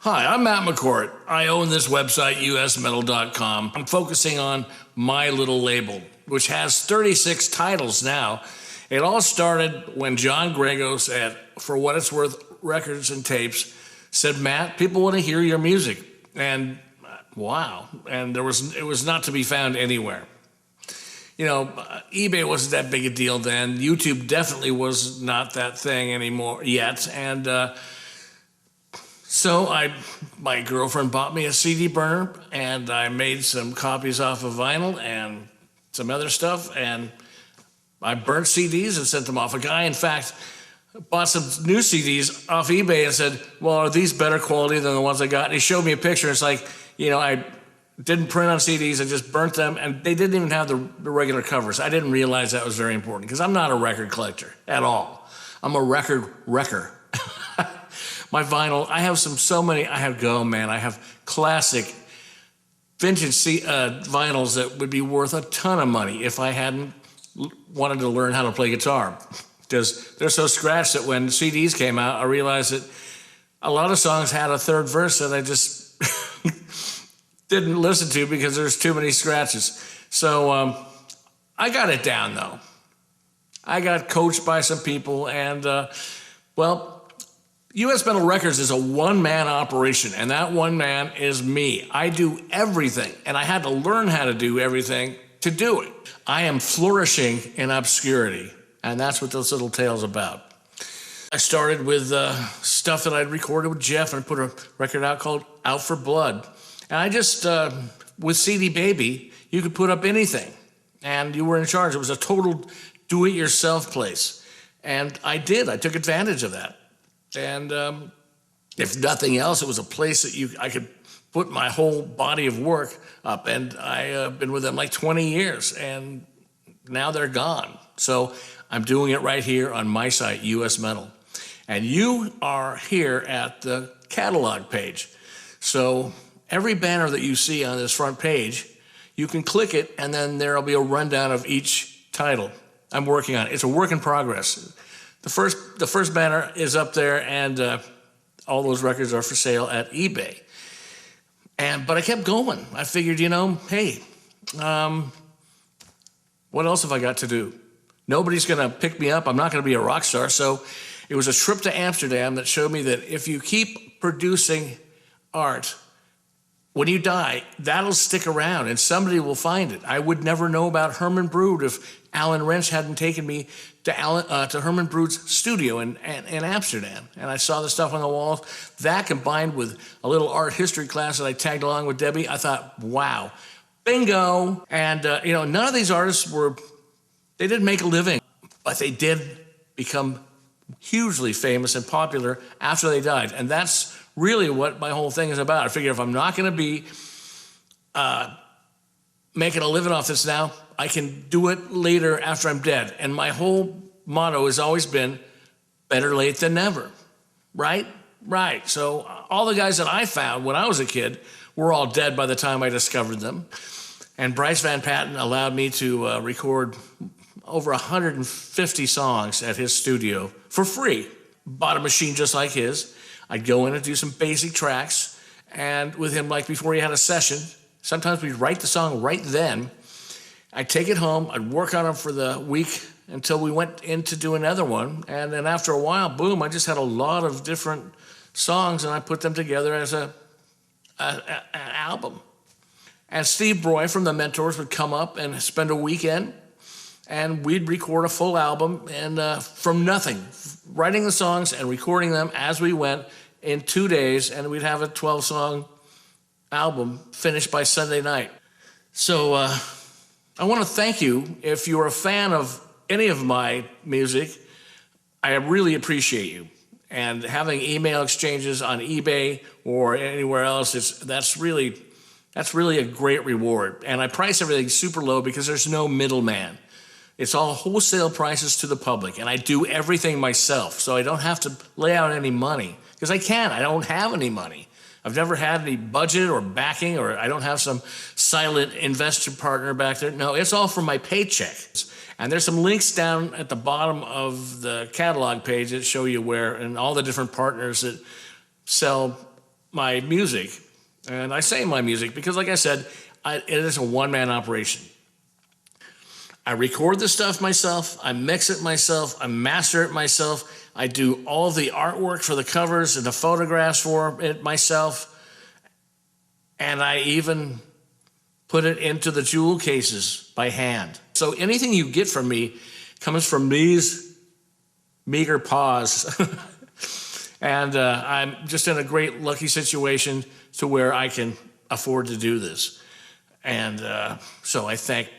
Hi, I'm Matt McCourt. I own this website, usmetal.com. I'm focusing on my little label, which has 36 titles now. It all started when John Gregos at For What It's Worth Records and Tapes said, Matt, people want to hear your music. And wow, and it was not to be found anywhere. You know, eBay wasn't that big a deal then. YouTube definitely was not that thing anymore yet. And so my girlfriend bought me a CD burner, and I made some copies off of vinyl and some other stuff, and I burnt CDs and sent them off. A guy, in fact, bought some new CDs off eBay and said, well, are these better quality than the ones I got? And he showed me a picture. It's like, you know, I didn't print on CDs, I just burnt them, and they didn't even have the regular covers. I didn't realize that was very important, because I'm not a record collector at all. I'm a record wrecker. My vinyl, I have I have classic vintage vinyls that would be worth a ton of money if I hadn't wanted to learn how to play guitar. Because they're so scratched that when CDs came out, I realized that a lot of songs had a third verse that I just didn't listen to because there's too many scratches. So I got it down, though. I got coached by some people, and well, US Metal Records is a one-man operation, and that one man is me. I do everything, and I had to learn how to do everything to do it. I am flourishing in obscurity, and that's what this little tale's about. I started with stuff that I'd recorded with Jeff, and I put a record out called Out for Blood. And I just, with CDbaby, you could put up anything, and you were in charge. It was a total do-it-yourself place. And I did. I took advantage of that. And if nothing else, it was a place that I could put my whole body of work up. And I've been with them like 20 years, and now they're gone. So I'm doing it right here on my site, US Metal. And you are here at the catalog page. So every banner that you see on this front page, you can click it, and then there'll be a rundown of each title I'm working on. It's a work in progress. The first banner is up there, and all those records are for sale at eBay. But I kept going. I figured, you know, hey, what else have I got to do? Nobody's going to pick me up. I'm not going to be a rock star. So it was a trip to Amsterdam that showed me that if you keep producing art, when you die, that'll stick around and somebody will find it. I would never know about Herman Brood if Alan Wrench hadn't taken me to Herman Brood's studio in Amsterdam. And I saw the stuff on the walls. That combined with a little art history class that I tagged along with Debbie, I thought, wow, bingo. And, you know, none of these artists they didn't make a living, but they did become hugely famous and popular after they died. And that's really what my whole thing is about. I figure if I'm not going to be making a living off this now, I can do it later after I'm dead. And my whole motto has always been, better late than never, right? Right. So all the guys that I found when I was a kid were all dead by the time I discovered them. And Bryce Van Patten allowed me to record over 150 songs at his studio for free. Bought a machine just like his. I'd go in and do some basic tracks, and with him, like before he had a session, sometimes we'd write the song right then. I'd take it home, I'd work on it for the week until we went in to do another one, and then after a while, boom, I just had a lot of different songs, and I put them together as an album. And Steve Broy from the Mentors would come up and spend a weekend, and we'd record a full album, and from nothing, writing the songs and recording them as we went in 2 days, and we'd have a 12-song album finished by Sunday night. So I want to thank you. If you're a fan of any of my music, I really appreciate you. And having email exchanges on eBay or anywhere else, that's really a great reward. And I price everything super low because there's no middleman. It's all wholesale prices to the public, and I do everything myself, so I don't have to lay out any money, because I can't. I don't have any money. I've never had any budget or backing, or I don't have some silent investor partner back there. No, it's all from my paycheck. And there's some links down at the bottom of the catalog page that show you where, and all the different partners that sell my music, and I say my music because, like I said, it is a one-man operation. I record the stuff myself, I mix it myself, I master it myself, I do all the artwork for the covers and the photographs for it myself, and I even put it into the jewel cases by hand. So anything you get from me comes from these meager paws. And I'm just in a great lucky situation to where I can afford to do this. And so I thank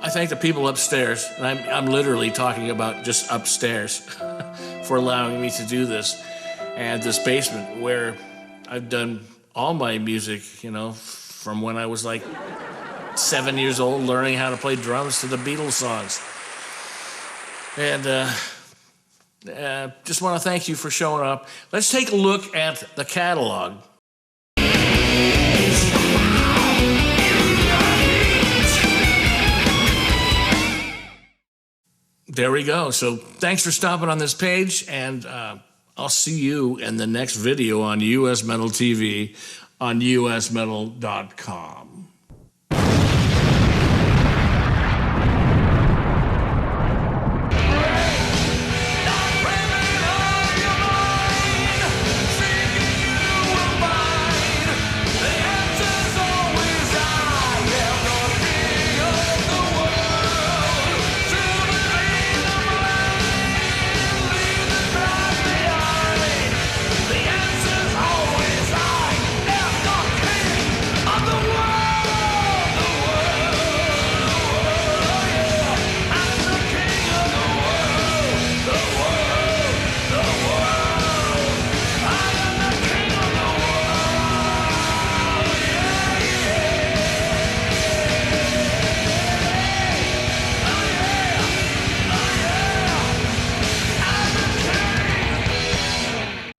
the people upstairs, and I'm literally talking about just upstairs, for allowing me to do this. And this basement where I've done all my music, you know, from when I was like 7 years old, learning how to play drums to the Beatles songs. And just want to thank you for showing up. Let's take a look at the catalog. There we go. So thanks for stopping on this page, and I'll see you in the next video on US Metal TV on usmetal.com.